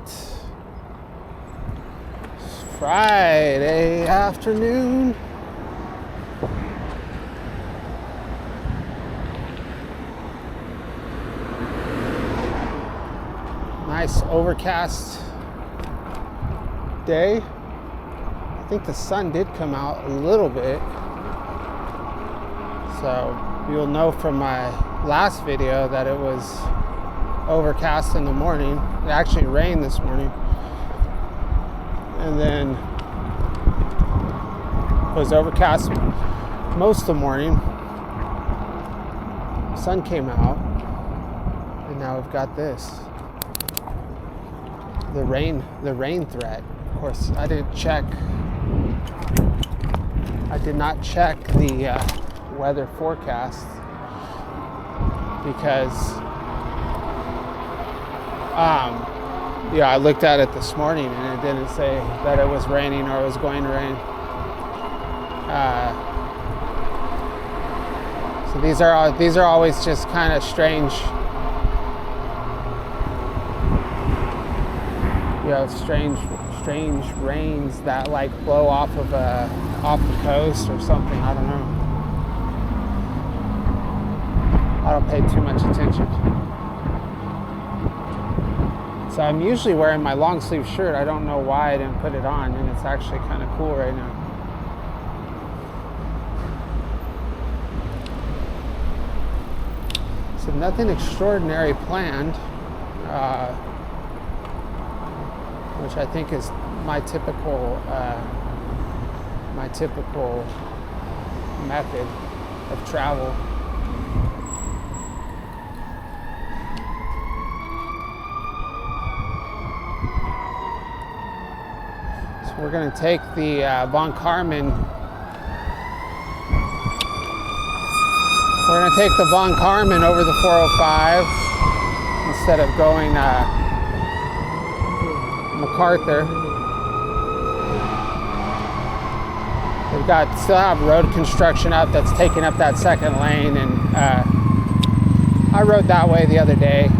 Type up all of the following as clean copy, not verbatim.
It's Friday afternoon. Nice overcast day. I think the sun did come out a little bit. So you'll know from my last video that it was overcast in the morning. It actually rained this morning. And then it was overcast most of the morning. Sun came out. And now we've got this. The rain threat. Of course, I did not check the weather forecast because I looked at it this morning and it didn't say that it was raining or it was going to rain. So these are always just kind of strange. Strange rains that like blow off the coast or something. I don't know. I don't pay too much attention. So I'm usually wearing my long sleeve shirt. I don't know why I didn't put it on, and it's actually kind of cool right now. So nothing extraordinary planned. Which I think is my typical method of travel. So we're going to take the Von Karman. We're going to take the Von Karman over the 405 instead of going MacArthur. We've still have road construction up that's taking up that second lane, and I rode that way the other day.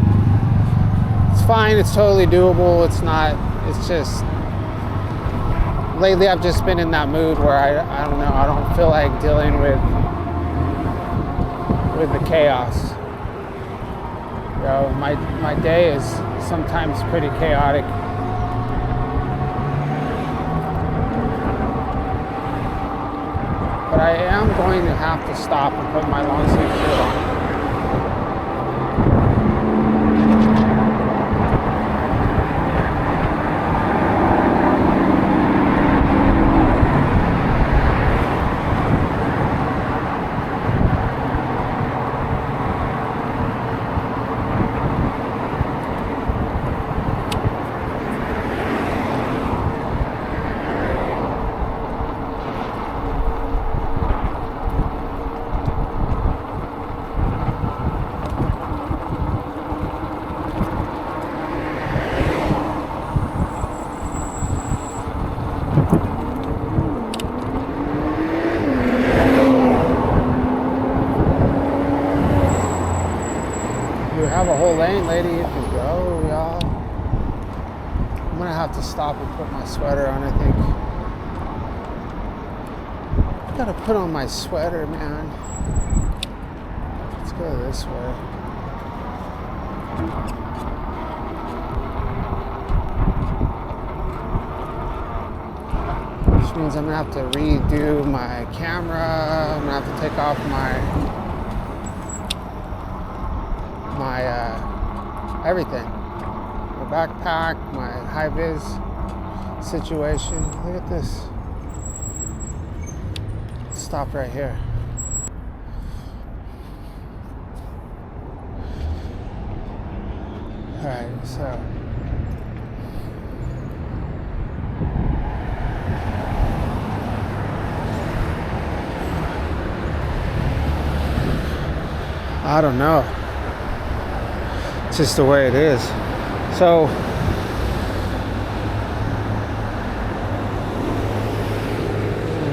It's fine, it's totally doable. It's just lately I've just been in that mood where I don't know, I don't feel like dealing with the chaos. You know, my day is sometimes pretty chaotic. But I am going to have to stop and put my long sleeve shirt on. Have a whole lane, lady. You can go, y'all. I'm gonna have to stop and put my sweater on, I think. I gotta put on my sweater, man. Let's go this way. Which means I'm gonna have to redo my camera. I'm gonna have to take off my everything, my backpack, my high vis situation. Look at this. Let's stop right here. All right, so I don't know. It's just the way it is. So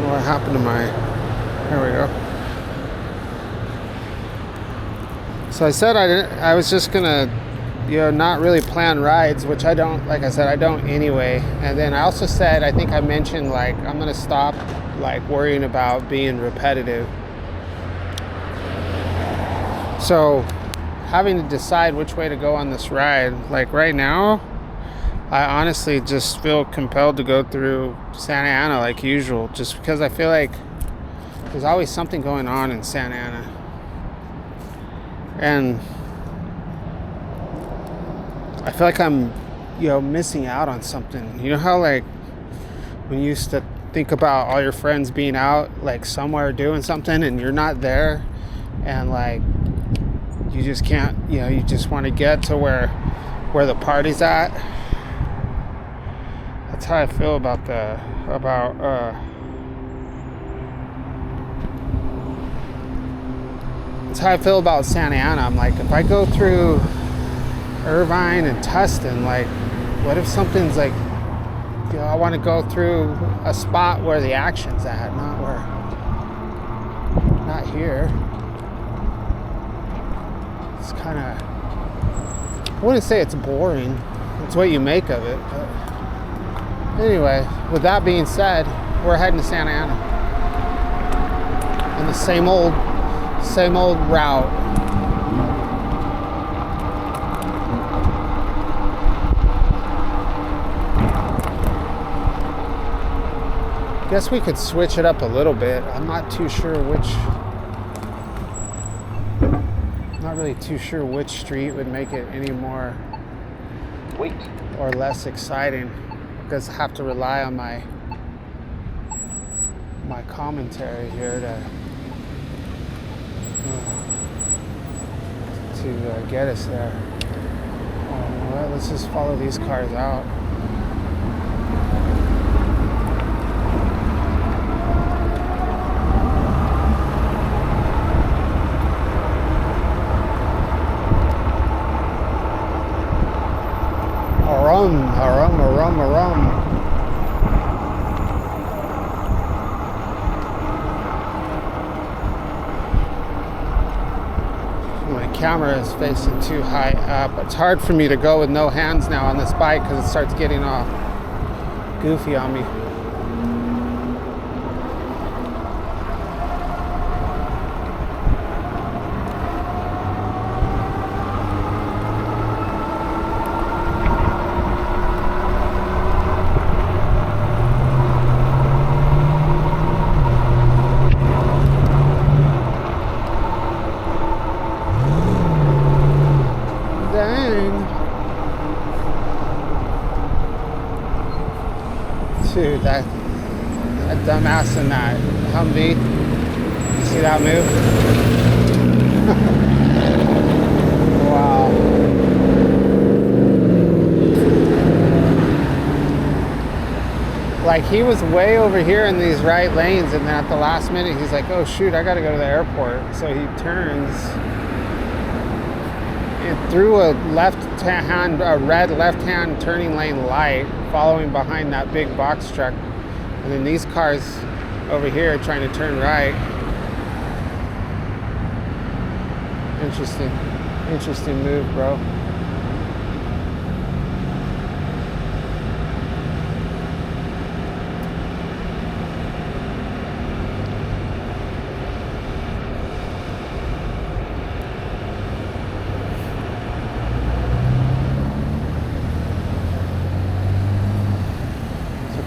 what happened to my, there we go. So I said I was just gonna not really plan rides, which I don't, like I said, I don't anyway. And then I also said, I think I mentioned, like, I'm going to stop, like, worrying about being repetitive. So having to decide which way to go on this ride, like right now, I honestly just feel compelled to go through Santa Ana like usual, just because I feel like there's always something going on in Santa Ana. And I feel like I'm, missing out on something. You know how, like, when you used to think about all your friends being out, like, somewhere doing something and you're not there, and, like, you just can't, you just want to get to where the party's at. That's how I feel about that's how I feel about Santa Ana. I'm like, if I go through Irvine and Tustin, like, what if something's like, I want to go through a spot where the action's at, not here. It's kind of, I wouldn't say it's boring. It's what you make of it. But anyway, with that being said, we're heading to Santa Ana on the same old route. Guess we could switch it up a little bit. I'm not really too sure which street would make it any more or less exciting. Because I have to rely on my commentary here to get us there. Well, let's just follow these cars out. Arum. My camera is facing too high up. It's hard for me to go with no hands now on this bike because it starts getting all goofy on me. Dude, that dumbass in that Humvee. You see that move? Wow. Like, he was way over here in these right lanes, and then at the last minute, he's like, oh shoot, I gotta go to the airport. So he turns. It threw a red left-hand turning lane light following behind that big box truck, and then these cars over here trying to turn right. Interesting move, bro.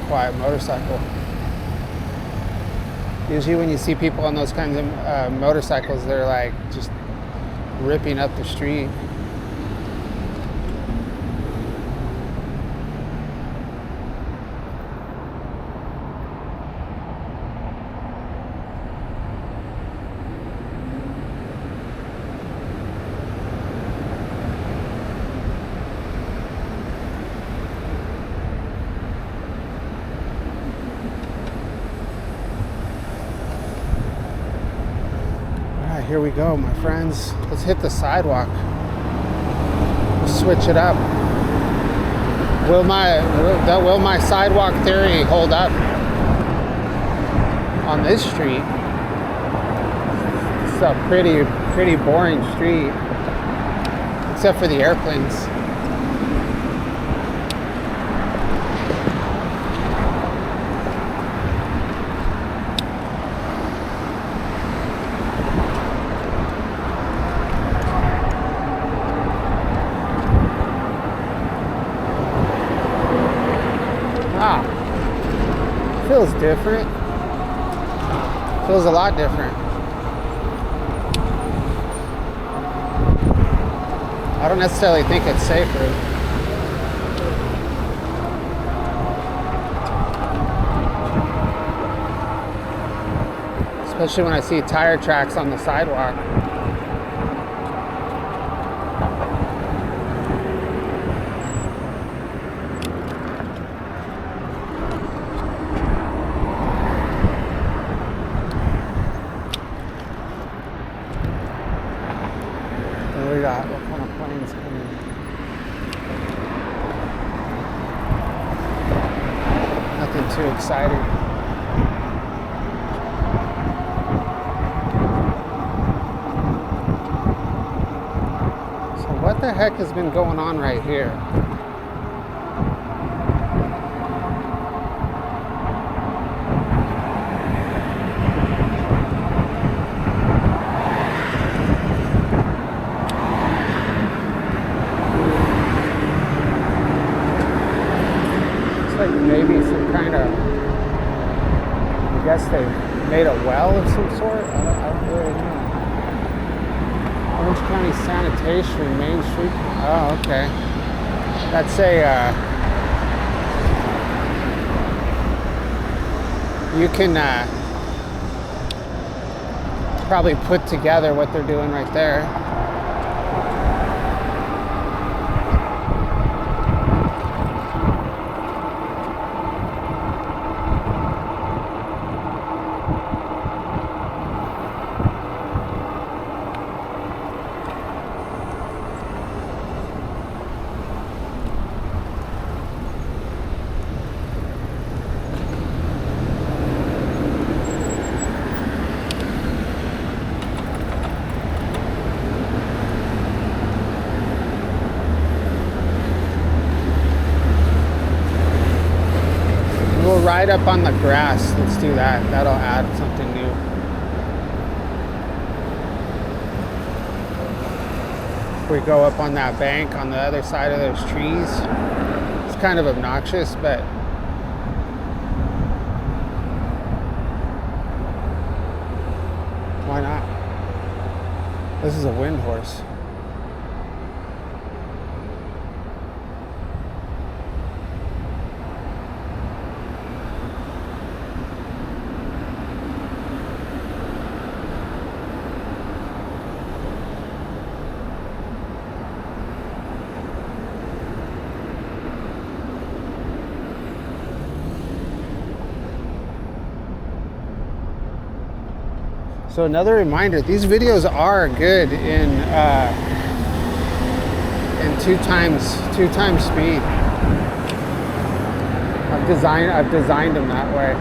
Quiet motorcycle. Usually when you see people on those kinds of motorcycles, they're like just ripping up the street. Here we go, my friends. Let's hit the sidewalk. We'll switch it up. Will my sidewalk theory hold up on this street? It's a pretty boring street. except for the airplanes. Feels different. Feels a lot different. I don't necessarily think it's safer. Especially when I see tire tracks on the sidewalk. What kind of planes coming? Nothing too exciting. So what the heck has been going on right here? Maybe some kind of, I guess they made a well of some sort. I don't really know. Orange County Sanitation, Main Street. Oh, okay. That's you can probably put together what they're doing right there. Ride up on the grass. Let's do that. That'll add something new. If we go up on that bank on the other side of those trees, it's kind of obnoxious, but why not? This is a Windhorse. So another reminder, these videos are good in two times speed. I've designed them that way.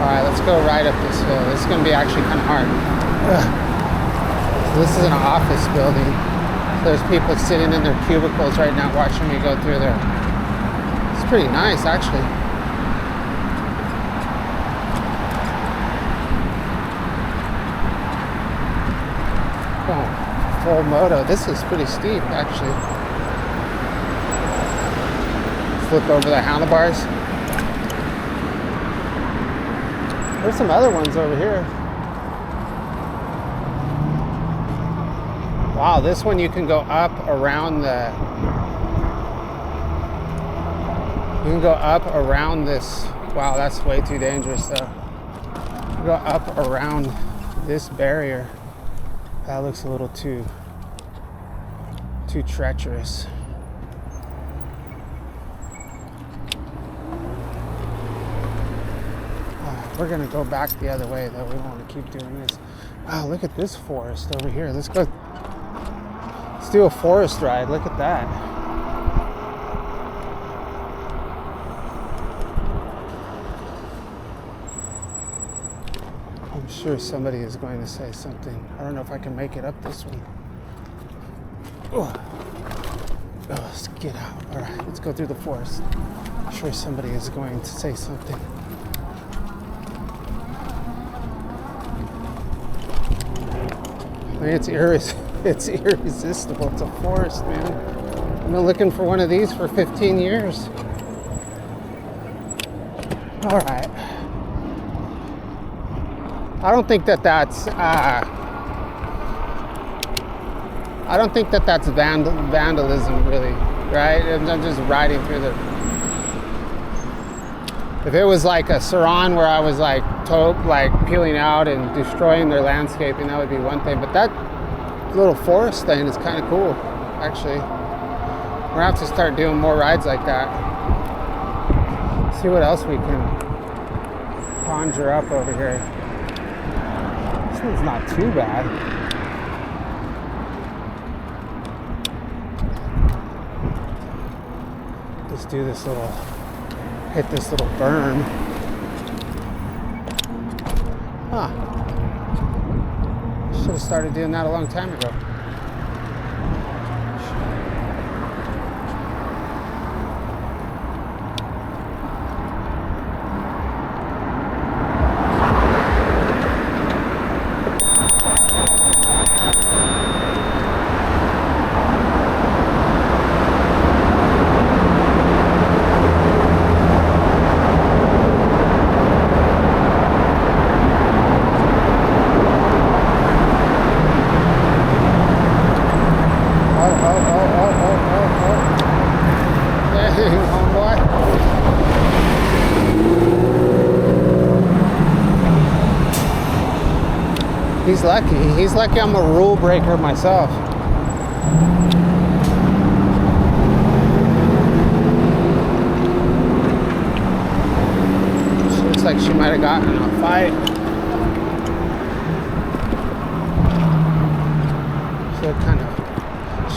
All right, let's go right up this hill. This is going to be actually kind of hard. So this is an office building. So there's people sitting in their cubicles right now watching me go through there. It's pretty nice, actually. Full moto. This is pretty steep, actually. Flip over the handlebars. There's some other ones over here. Wow, this one you can go up around the... You can go up around this... Wow, that's way too dangerous, though. You go up around this barrier. That looks a little too treacherous. We're gonna go back the other way, though. We don't want to keep doing this. Wow, look at this forest over here. Let's go. Let's do a forest ride. Look at that. I'm sure somebody is going to say something. I don't know if I can make it up this one. Oh, let's get out. All right, let's go through the forest. I'm sure somebody is going to say something. I mean, it's irresistible. It's a forest, man. I've been looking for one of these for 15 years. All right. I don't think that that's vandalism, really, right? I'm just riding through the. If it was like a Saran where I was like peeling out and destroying their landscaping, that would be one thing. But that little forest thing is kind of cool, actually. We're gonna have to start doing more rides like that. See what else we can conjure up over here. This one's not too bad. Let's do this hit this little berm. Huh. Should have started doing that a long time ago. He's lucky. He's lucky I'm a rule breaker myself. She looks like she might have gotten in a fight. She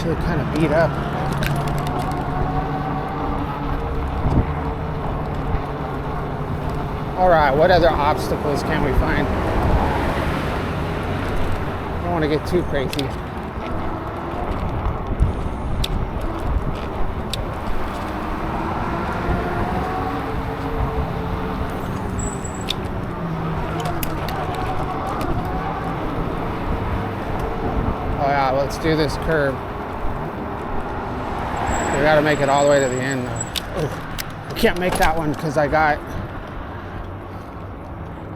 looked kind of beat up. All right, what other obstacles can we find? I don't want to get too crazy. Oh yeah, let's do this curb. We gotta make it all the way to the end though. Ooh, I can't make that one because I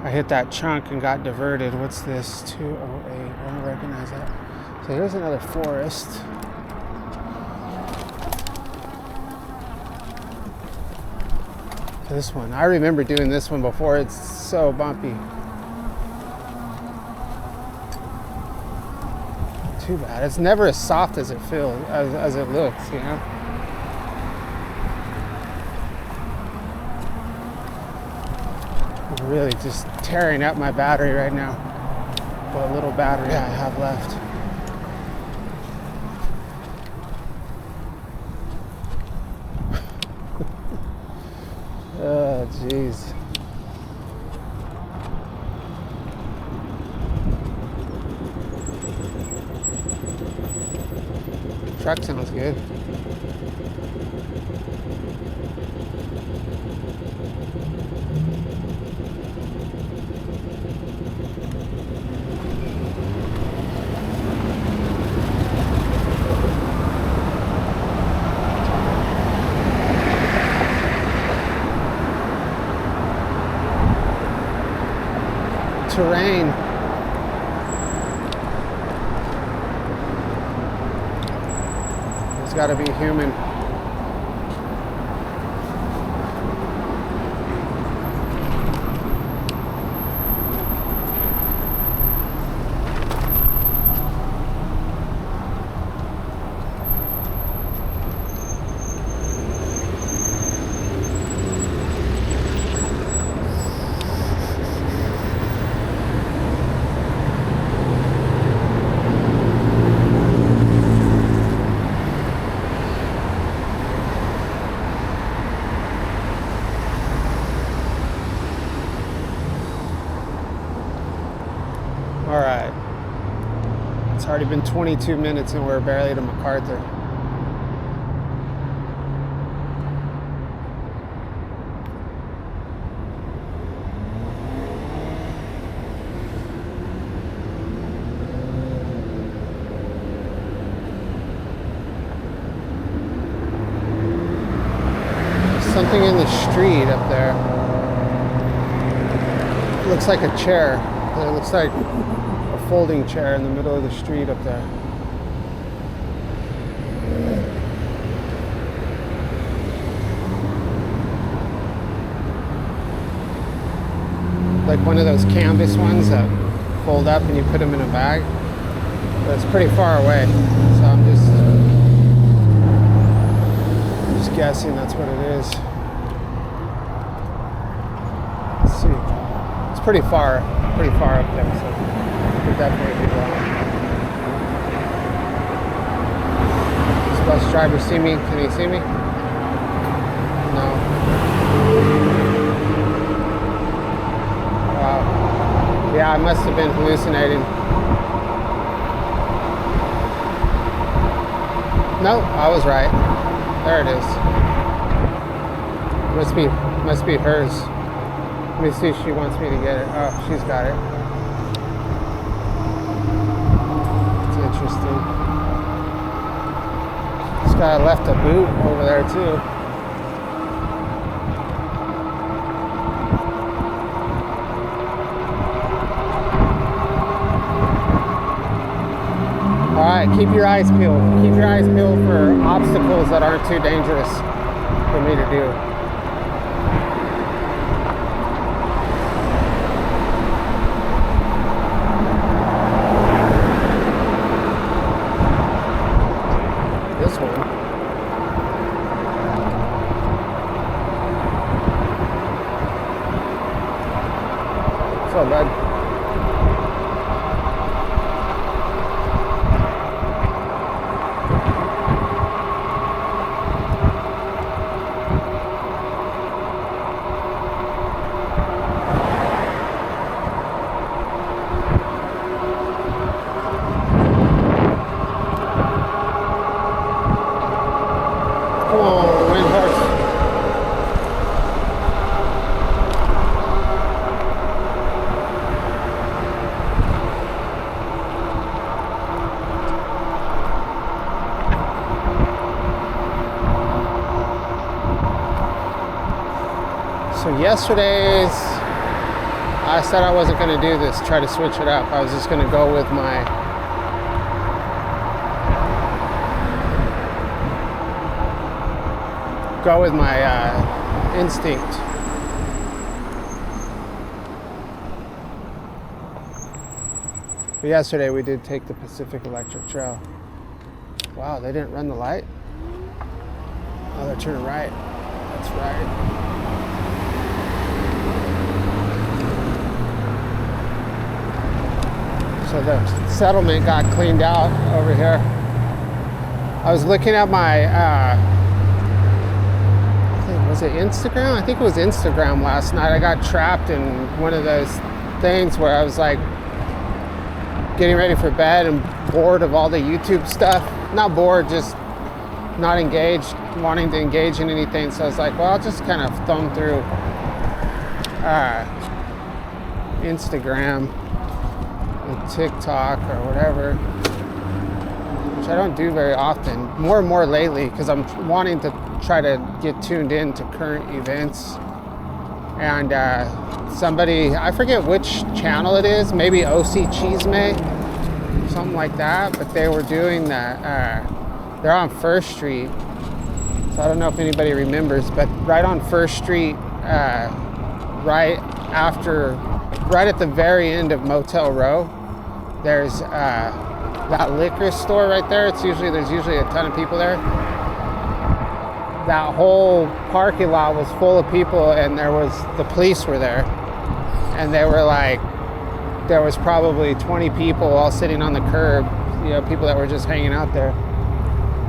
hit that chunk and got diverted. What's this? 208. I don't recognize that. So here's another forest. This one. I remember doing this one before. It's so bumpy. Too bad. It's never as soft as it feels, as it looks, you know? Really just tearing up my battery right now. What little battery I have left. Oh, jeez. Truck sounds good. Terrain. There's got to be human. It's already been 22 minutes and we're barely to MacArthur. Something in the street up there. It looks like a chair. It looks like a folding chair in the middle of the street up there. Like one of those canvas ones that fold up and you put them in a bag. But it's pretty far away. So I'm just guessing that's what it is. Let's see. It's pretty far up there, so it could definitely be wrong. Does the bus driver see me? Can he see me? No. Wow. Yeah, I must have been hallucinating. No, I was right. There it is. Must be hers. Let me see if she wants me to get it. Oh, she's got it. It's interesting. This guy left a boot over there too. Alright, keep your eyes peeled. Keep your eyes peeled for obstacles that aren't too dangerous for me to do. This one. What's up, bud? Come on, Windhorse. So yesterday's, I said I wasn't going to do this, try to switch it up. I was just going to go with my instinct. But yesterday we did take the Pacific Electric Trail. Wow, they didn't run the light? Oh, they're turning right. That's right. So the settlement got cleaned out over here. I was looking at my was it Instagram? I think it was Instagram last night. I got trapped in one of those things where I was like getting ready for bed and bored of all the YouTube stuff. Not bored, just not engaged, wanting to engage in anything. So I was like, well, I'll just kind of thumb through Instagram and TikTok or whatever, which I don't do very often. More and more lately because I'm wanting to try to get tuned in to current events. And somebody, I forget which channel it is, maybe OC Cheesemay, something like that, but they were doing that. They're on First Street, so I don't know if anybody remembers, but right on First Street, right at the very end of Motel Row, there's that liquor store right there. There's usually a ton of people there. That whole parking lot was full of people, and the police were there, and they were like, there was probably 20 people all sitting on the curb, you know, people that were just hanging out there,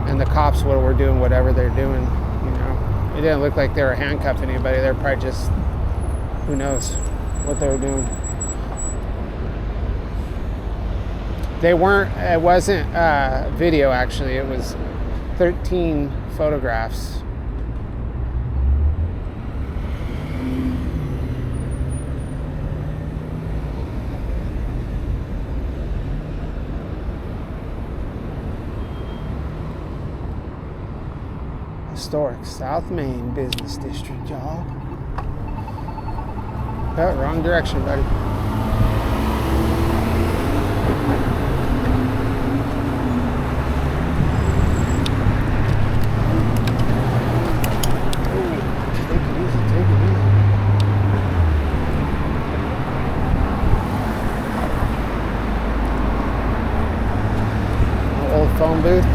and the cops were doing whatever they're doing, you know. It didn't look like they were handcuffing anybody. They're probably just, who knows what they were doing. They weren't, it wasn't video actually, it was 13 photographs. Historic South Main Business District, y'all. Oh, wrong direction, buddy. Phone booth.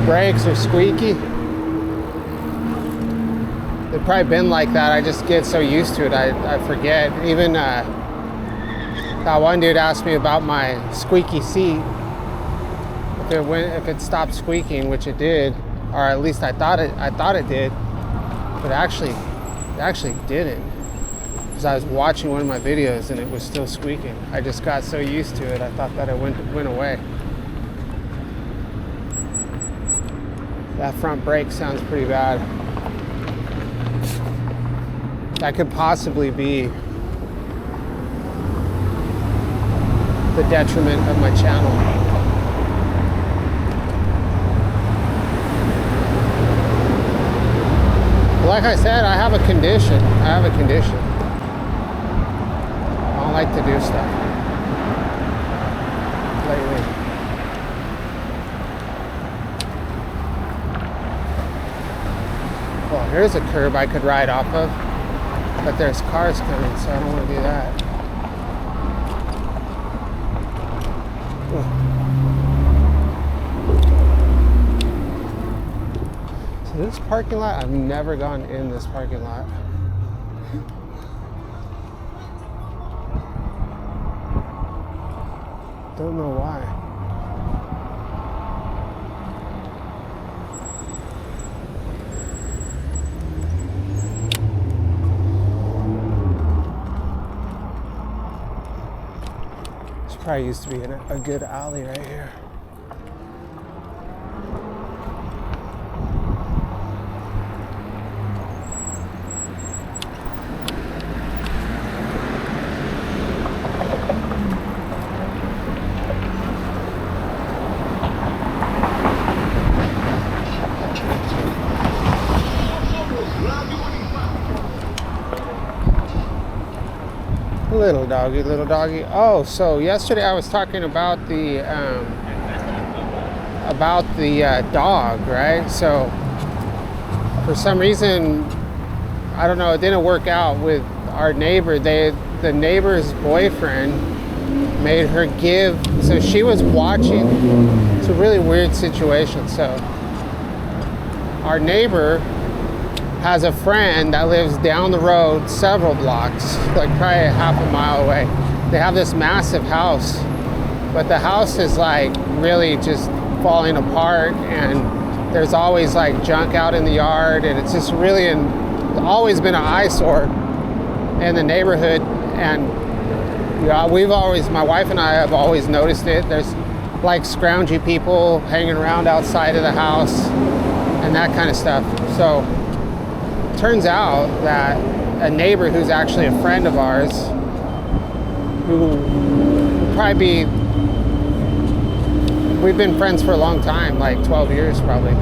Brakes are squeaky. They've probably been like that. I just get so used to it, I forget. Even that one dude asked me about my squeaky seat. If it stopped squeaking, which it did, or at least I thought it did, but it actually didn't. Because I was watching one of my videos and it was still squeaking. I just got so used to it, I thought that it went away. That front brake sounds pretty bad. That could possibly be the detriment of my channel. Like I said, I have a condition. I don't like to do stuff lately. Well, here's a curb I could ride off of, but there's cars coming, so I don't want to do that. So this parking lot, I've never gone in this parking lot. Don't know why. Probably used to be in a good alley right here. Little doggy. Oh, so yesterday I was talking about the dog, right? So for some reason, I don't know, it didn't work out with our neighbor. The neighbor's boyfriend made her give. So she was watching. It's a really weird situation. So our neighbor has a friend that lives down the road several blocks, like probably half a mile away. They have this massive house, but the house is like really just falling apart, and there's always like junk out in the yard, and it's just really always been an eyesore. in the neighborhood, and my wife and I have always noticed it. There's like scroungy people hanging around outside of the house and that kind of stuff. So turns out that a neighbor who's actually a friend of ours, who will probably be, we've been friends for a long time, like 12 years probably.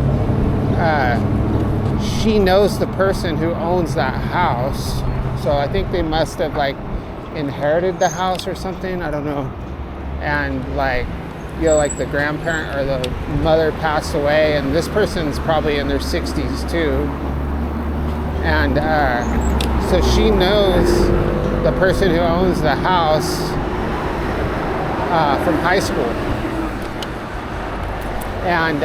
She knows the person who owns that house. So I think they must have like inherited the house or something, I don't know. And like, you know, like the grandparent or the mother passed away, and this person's probably in their 60s too. And so she knows the person who owns the house from high school. And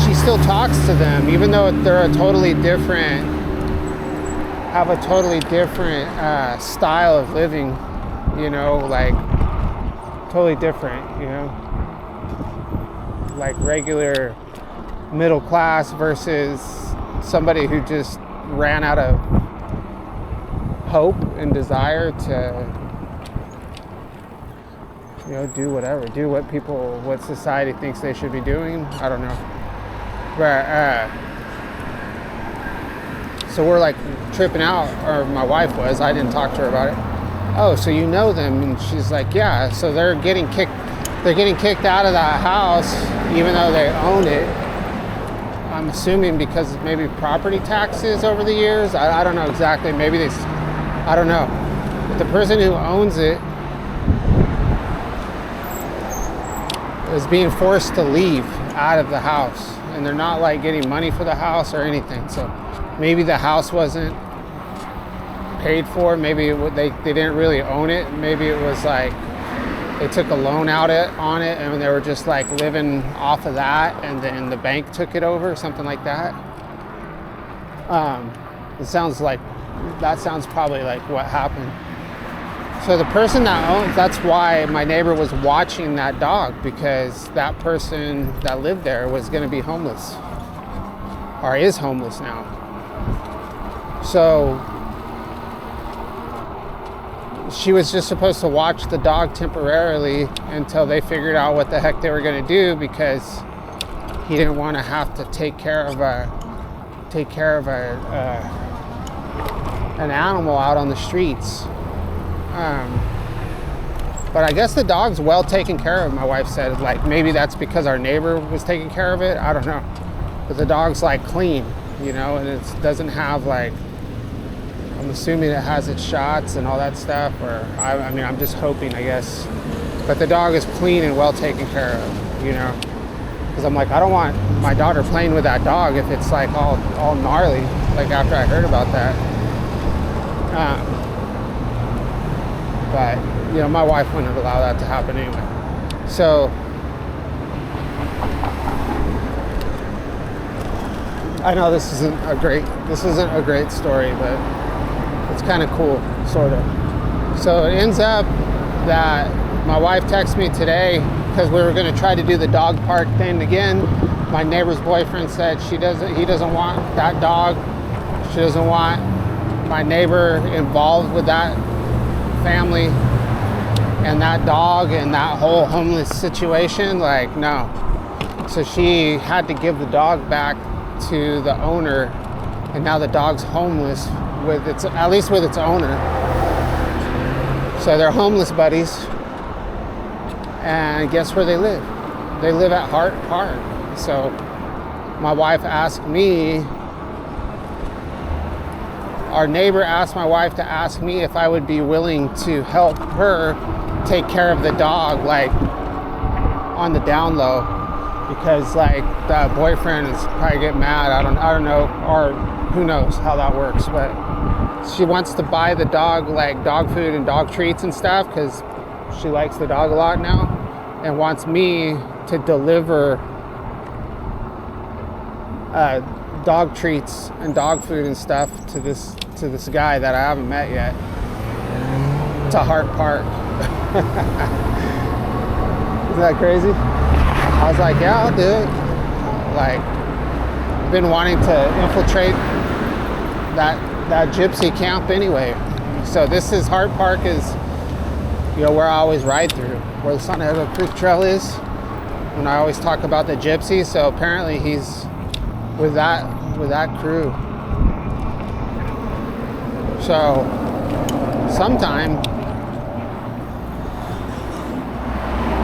she still talks to them, even though they're have a totally different style of living, you know, like totally different, you know, like regular middle class versus somebody who just ran out of hope and desire to, you know, do what society thinks they should be doing. I don't know. But so we're like tripping out, or my wife was. I didn't talk to her about it. Oh, so you know them? And she's like, yeah. So they're getting kicked out of that house, even though they own it. I'm assuming because maybe property taxes over the years. I don't know exactly. Maybe I don't know. But the person who owns it is being forced to leave out of the house, and they're not like getting money for the house or anything. So maybe the house wasn't paid for. Maybe they didn't really own it. Maybe it was like they took a loan out on it, and they were just like living off of that, and then the bank took it over, something like that. That sounds probably like what happened. So the person that owns, that's why my neighbor was watching that dog, because that person that lived there was going to be homeless, or is homeless now. So she was just supposed to watch the dog temporarily until they figured out what the heck they were going to do, because he didn't want to have to take care of an animal out on the streets. But I guess the dog's well taken care of, my wife said. Like, maybe that's because our neighbor was taking care of it. I don't know. But the dog's like clean, you know, and it doesn't have like, I'm assuming it has its shots and all that stuff, or I mean, I'm just hoping, I guess. But the dog is clean and well taken care of, you know. Because I'm like, I don't want my daughter playing with that dog if it's like all gnarly, like after I heard about that. But, you know, my wife wouldn't allow that to happen anyway. So, I know this isn't a great story, but it's kind of cool, sort of. So it ends up that my wife texted me today, because we were going to try to do the dog park thing again. My neighbor's boyfriend said he doesn't want that dog. She doesn't want my neighbor involved with that family and that dog and that whole homeless situation. Like, no. So she had to give the dog back to the owner, and now the dog's homeless at least with its owner. So they're homeless buddies, and guess where they live? They live at Hart Park. So my wife asked me, our neighbor asked my wife to ask me if I would be willing to help her take care of the dog, like on the down low, because like the boyfriend is probably getting mad. I don't know, or who knows how that works, but she wants to buy the dog like dog food and dog treats and stuff, because she likes the dog a lot now, and wants me to deliver dog treats and dog food and stuff to this guy that I haven't met yet, to Hart Park. Isn't that crazy? I was like, yeah, I'll do it. Like, been wanting to infiltrate that that gypsy camp anyway. So this is Hart Park is, where I always ride through, where the San Diego Creek Trail is. When I always talk about the gypsy, so apparently he's with that crew. So sometime,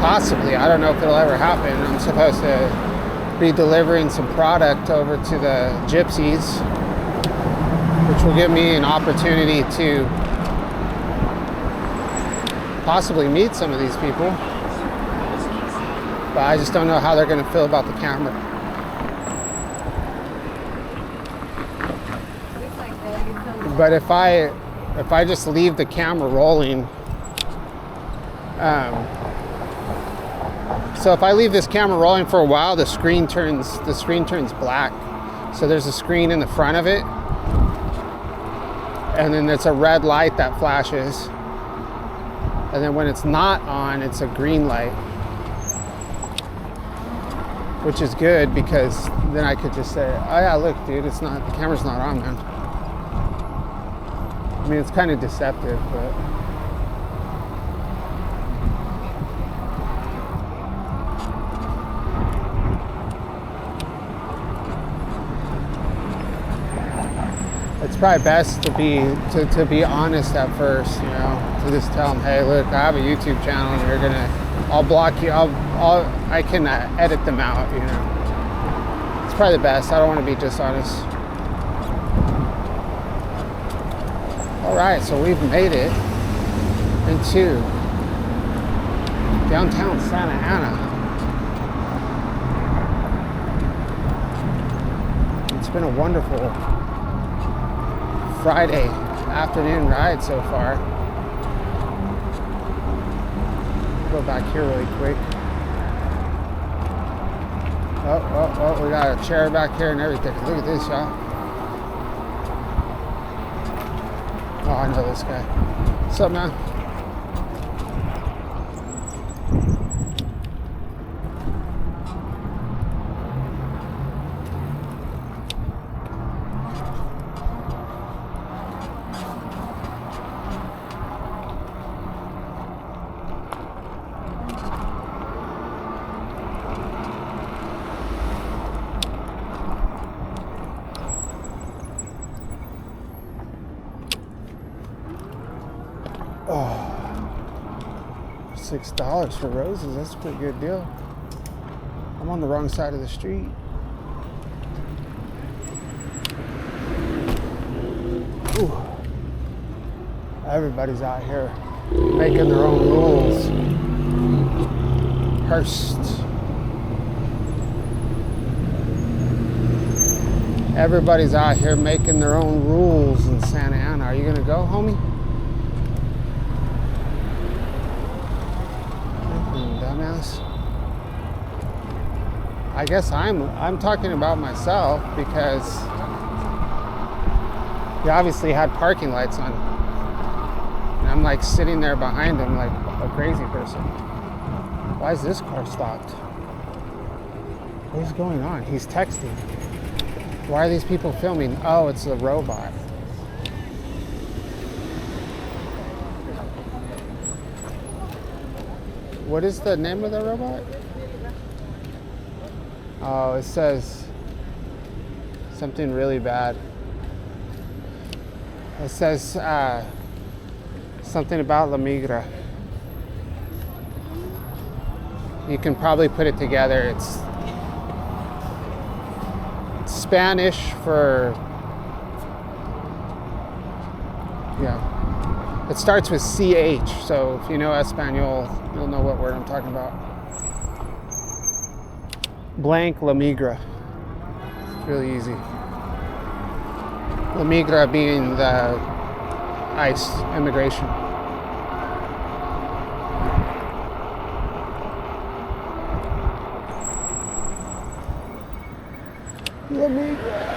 possibly, I don't know if it'll ever happen, I'm supposed to be delivering some product over to the gypsies, which will give me an opportunity to possibly meet some of these people. But I just don't know how they're going to feel about the camera. But if I just leave the camera rolling, so if I leave this camera rolling for a while, the screen turns black. So there's a screen in the front of it, and then there's a red light that flashes, and then when it's not on, it's a green light, which is good because then I could just say, oh yeah, look dude, the camera's not on, man. I mean, it's kind of deceptive, but it's probably best to be honest at first, to just tell them, hey, look, I have a YouTube channel, and I'll block you. I can edit them out, It's probably the best. I don't want to be dishonest. All right, so we've made it into downtown Santa Ana. It's been a wonderful Friday afternoon ride so far. Go back here really quick. Oh, we got a chair back here and everything. Look at this, y'all. Oh, I know this guy. What's up, man? $6 for roses, that's a pretty good deal. I'm on the wrong side of the street. Ooh. Everybody's out here making their own rules. Hearst. Everybody's out here making their own rules in Santa Ana. Are you gonna go, homie? Dumbass. I guess I'm talking about myself because he obviously had parking lights on. And I'm like sitting there behind him like a crazy person. Why is this car stopped? What is going on? He's texting. Why are these people filming? Oh, it's a robot. What is the name of the robot? Oh, it says something really bad. It says something about La Migra. You can probably put it together. It's Spanish for, yeah. It starts with CH, so if you know Espanol, you'll know what word I'm talking about. Blank La Migra. It's really easy. La Migra being the ICE immigration. La Migra.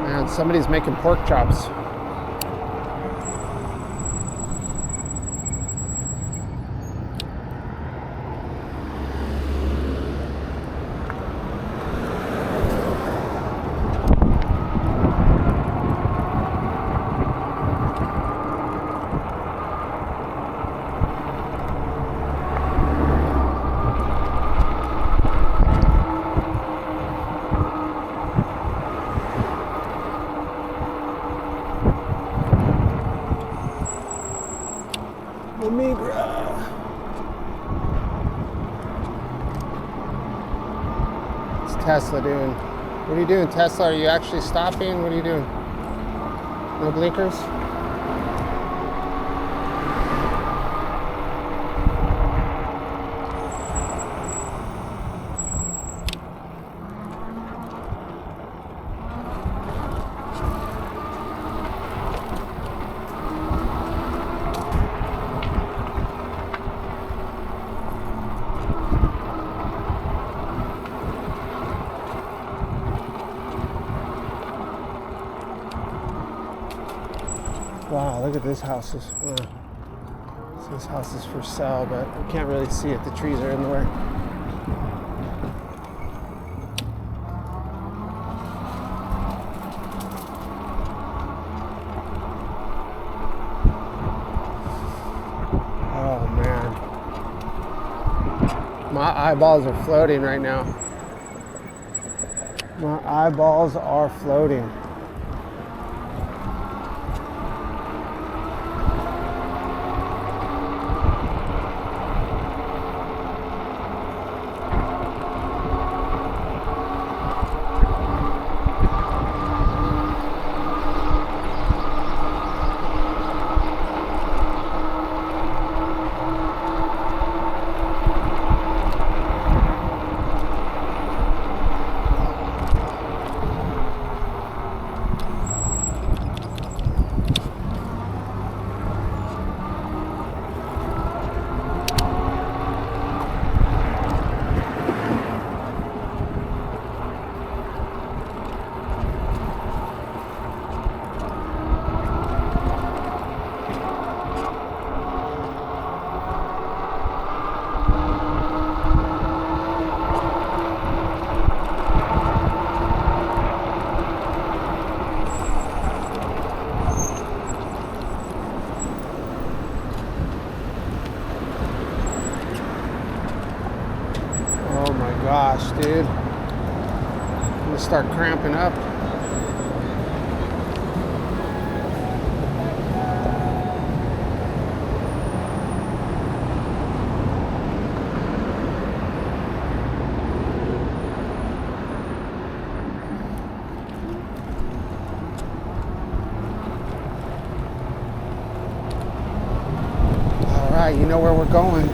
Man, somebody's making pork chops. Tesla doing? What are you doing, Tesla? Are you actually stopping? What are you doing? No blinkers? Wow, look at this house. This house is for sale, but we can't really see it. The trees are in the way. Oh man. My eyeballs are floating right now. My eyeballs are floating. Gosh, dude. I'm gonna start cramping up. All right, you know where we're going.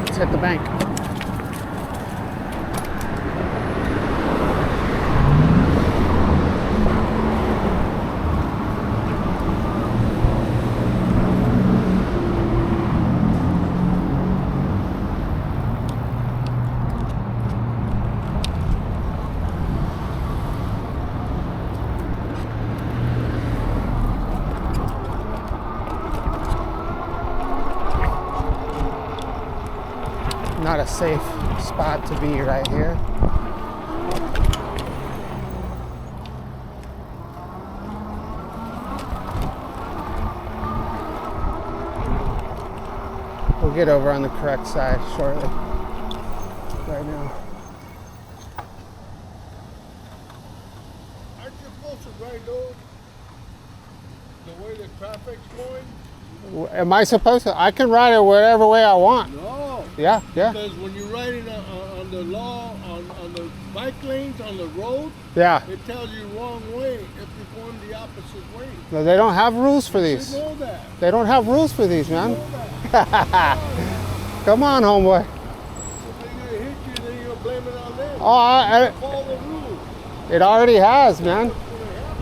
Let's hit the bank. Not a safe spot to be right here. We'll get over on the correct side shortly. Right now. Aren't you supposed to ride those the way the traffic's going? Am I supposed to? I can ride it whatever way I want. No. Yeah. Because when you're riding on the law, on the bike lanes, on the road, Yeah. it tells you wrong way if you're going the opposite way. No, they don't have rules for these. You know that. They don't have rules for these, man. You know that. Come on, homeboy. If they're going to hit you, then you'll blame it on them. Oh, Follow the rules. it already has, man. What's going to happen?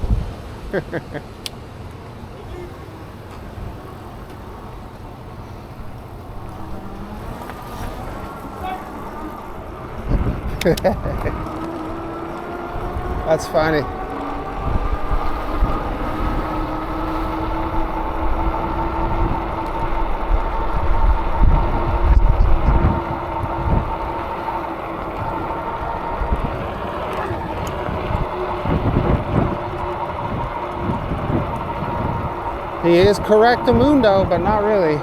That's funny. He is correctamundo, but not really.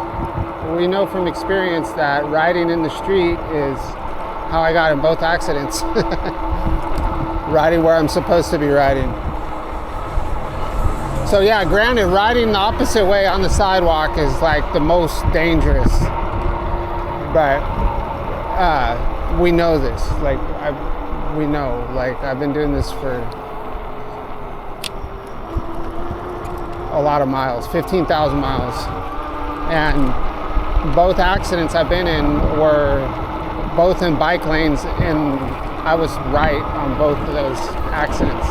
We know from experience that riding in the street is how I got in both accidents. Riding where I'm supposed to be riding. So yeah, granted, riding the opposite way on the sidewalk is like the most dangerous. But we know this. Like we know. Like I've been doing this for a lot of miles, 15,000 miles, and both accidents I've been in were both in bike lanes, and I was right on both of those accidents.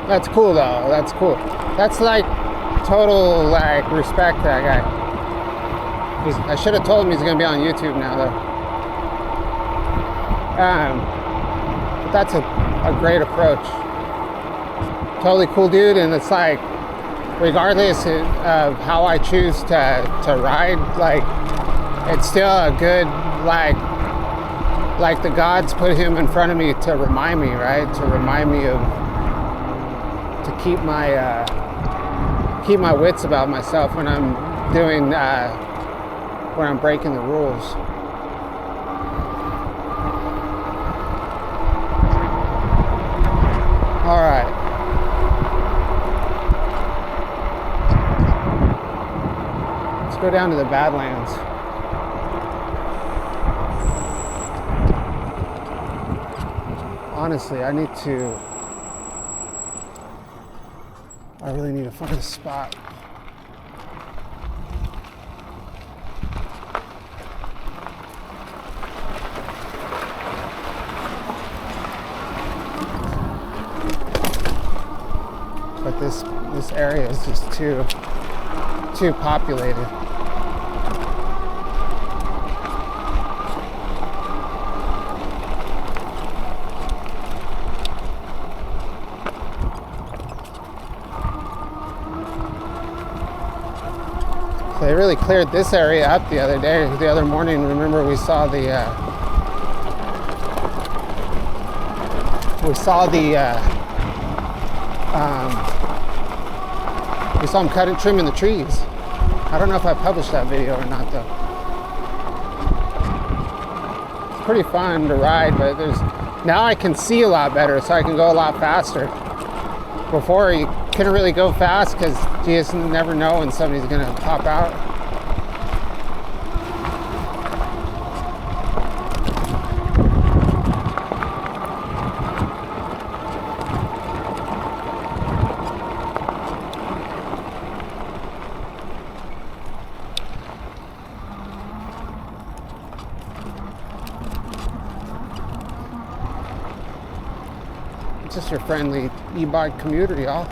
That's cool though, that's cool. That's like total like respect to that guy. I should have told him he's gonna be on YouTube now though. But that's a great approach. Totally cool dude, and it's like regardless of how I choose to ride, like it's still a good like the gods put him in front of me to remind me, right? To remind me of to keep my wits about myself when I'm doing when I'm breaking the rules. All right. Let's go down to the Badlands. Honestly, I really need to find a spot. But this area is just too populated. They really cleared this area up the other day, the other morning. Remember, we saw them trimming the trees. I don't know if I published that video or not though. It's pretty fun to ride, but now I can see a lot better, so I can go a lot faster. Before you couldn't really go fast because you just never know when somebody's gonna pop out. It's just your friendly e-bike commuter, y'all.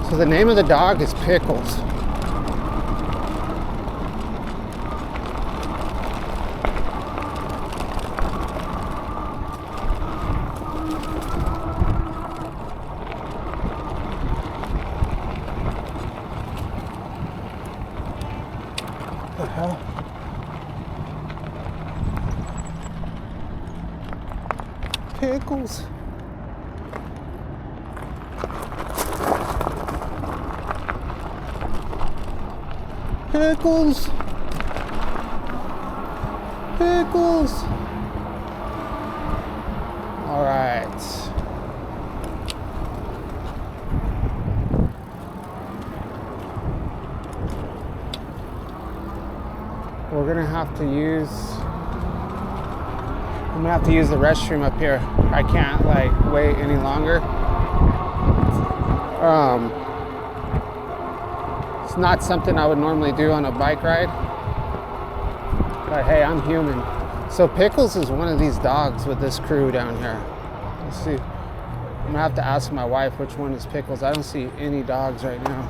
So the name of the dog is Pickles. What the hell? Pickles. Pickles. Pickles. All right. We're gonna have to use. I'm gonna have to use the restroom up here. I can't like wait any longer. It's not something I would normally do on a bike ride. But hey, I'm human. So Pickles is one of these dogs with this crew down here. Let's see. I'm gonna have to ask my wife which one is Pickles. I don't see any dogs right now.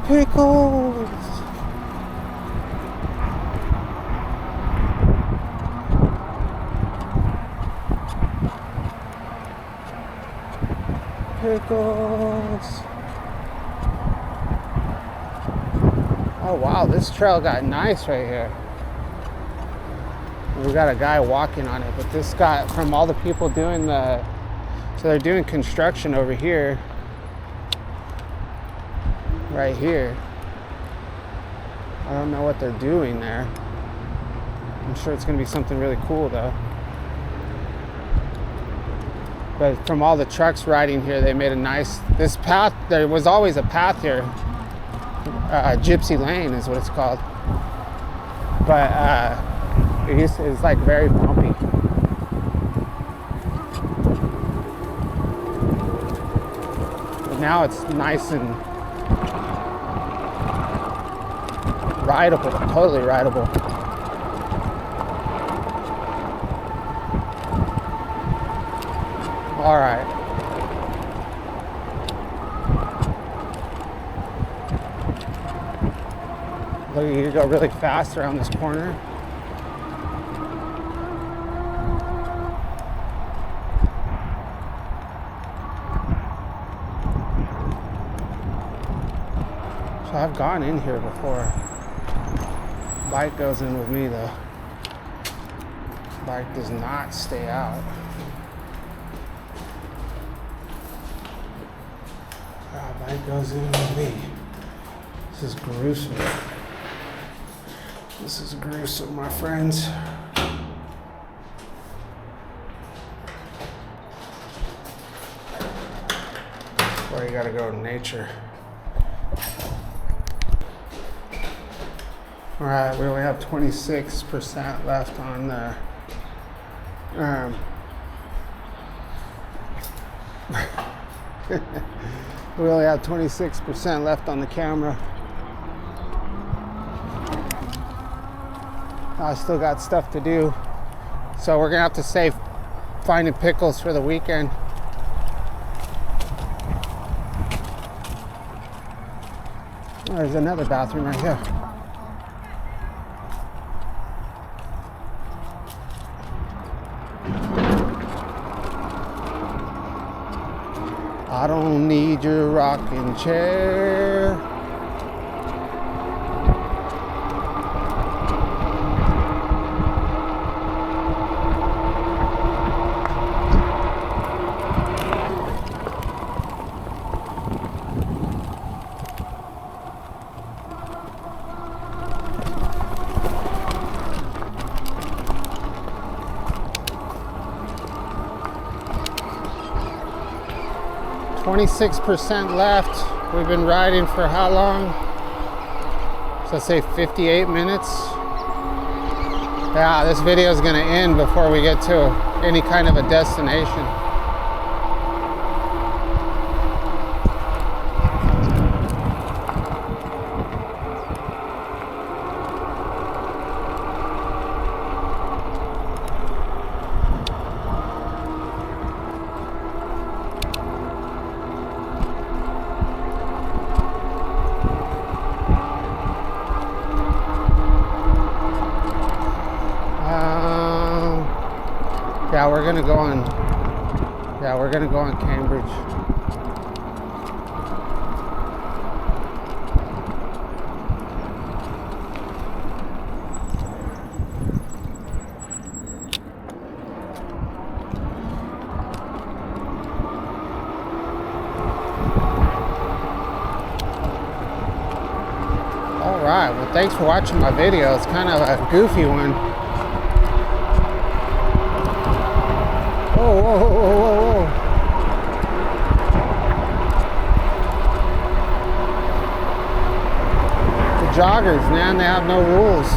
Pickles! Pickles! Oh wow, this trail got nice right here. We got a guy walking on it, but this got, from all the people doing so they're doing construction over here, right here. I don't know what they're doing there. I'm sure it's gonna be something really cool though. But from all the trucks riding here, they made a nice, this path, there was always a path here. Gypsy Lane is what it's called. But it's like very bumpy. But now it's nice and rideable, totally rideable. All right. Look, you go really fast around this corner. So I've gone in here before. Bike goes in with me though. Bike does not stay out. Bike goes in with me. This is gruesome. This is gruesome, my friends. That's why you gotta go to nature. All right, we only have 26% left on the we only have 26% left on the camera. I still got stuff to do. So we're gonna have to save finding Pickles for the weekend. Oh, there's another bathroom right here. I don't need your rocking chair. .26% left. We've been riding for how long? So let's say 58 minutes. Yeah, this video is gonna end before we get to any kind of a destination. Yeah, we're gonna go on. Yeah, we're gonna go on Cambridge. All right. Well, thanks for watching my video. It's kind of a goofy one. Whoa, whoa, whoa, whoa, whoa. The joggers, man, they have no rules.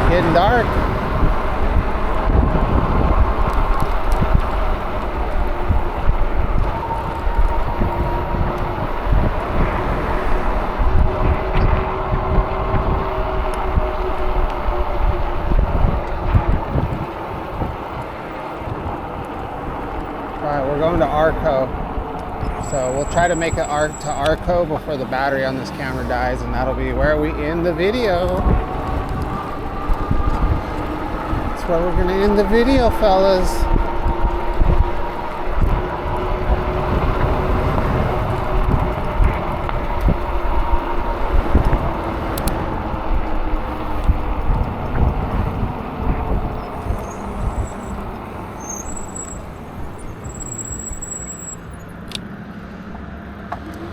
Getting dark. Alright, we're going to Arco. So we'll try to make it to Arco before the battery on this camera dies, and that'll be where we end the video. Where we're gonna end the video, fellas.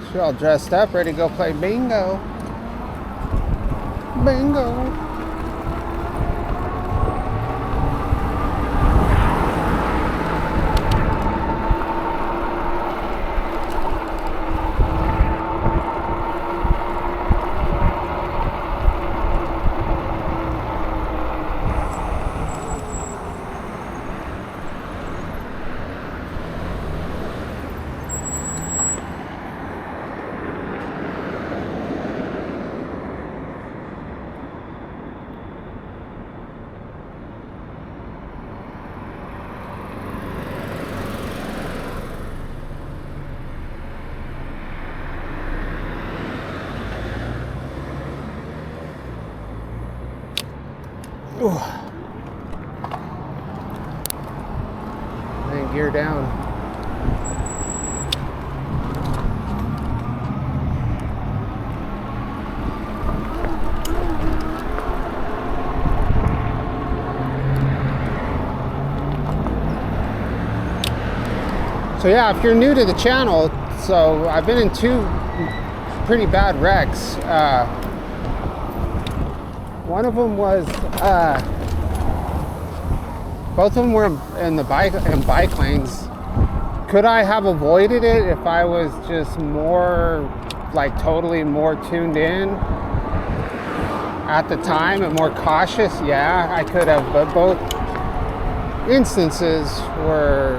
She's all dressed up, ready to go play bingo. Bingo. And gear down. So yeah, if you're new to the channel, so I've been in 2 pretty bad wrecks. One of them was, both of them were in bike lanes. Could I have avoided it if I was just more, like totally more tuned in at the time and more cautious? Yeah, I could have, but both instances were,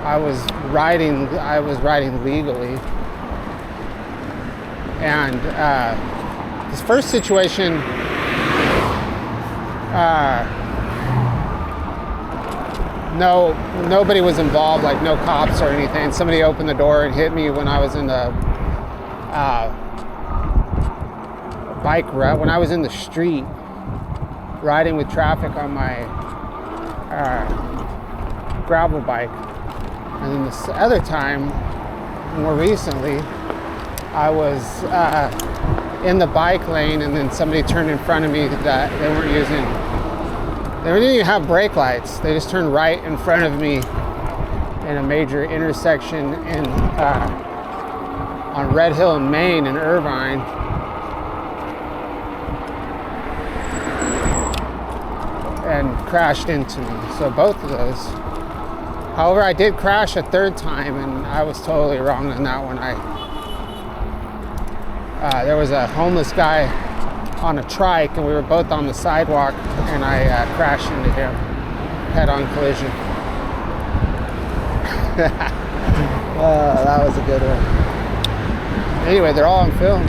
I was riding legally. And this first situation, nobody was involved, like no cops or anything. Somebody opened the door and hit me when I was in the bike route, when I was in the street riding with traffic on my gravel bike. And then this other time, more recently, I was in the bike lane, and then somebody turned in front of me that they didn't even have brake lights. They just turned right in front of me in a major intersection on Red Hill in Maine in Irvine. And crashed into me. So both of those. However, I did crash a third time, and I was totally wrong on that one. There was a homeless guy on a trike, and we were both on the sidewalk, and I crashed into him. Head-on collision. That was a good one. Anyway, they're all on film.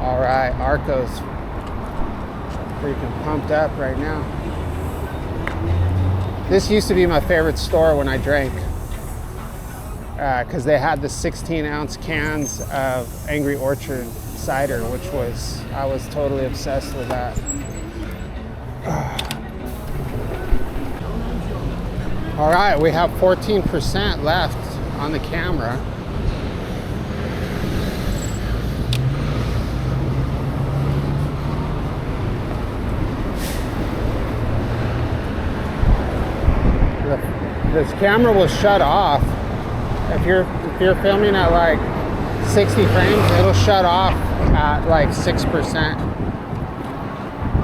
All right, Arco's freaking pumped up right now. This used to be my favorite store when I drank. because they had the 16-ounce cans of Angry Orchard cider, which I was totally obsessed with that. All right, we have 14% left on the camera. This camera will shut off if you're filming at like 60 frames. It'll shut off at like 6%.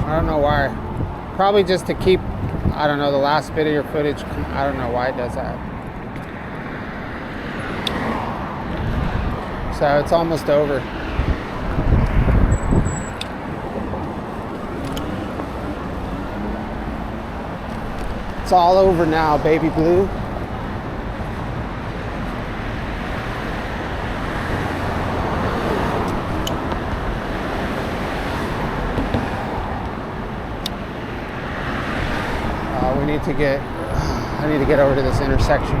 I don't know why. Probably just to keep, I don't know, the last bit of your footage. I don't know why it does that. So it's almost over. It's all over now, baby blue. I need to get over to this intersection.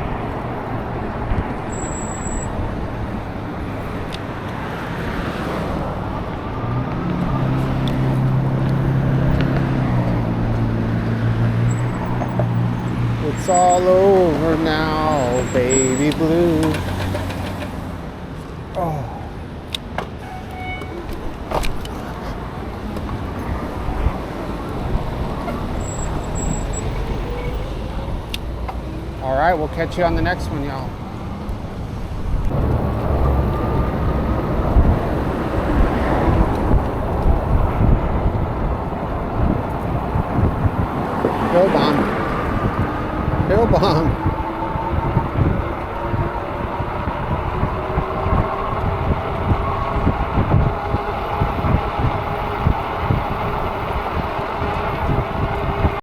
It's all over now, baby blue. Oh. All right, we'll catch you on the next one, y'all. Bill bomb. Bill bomb.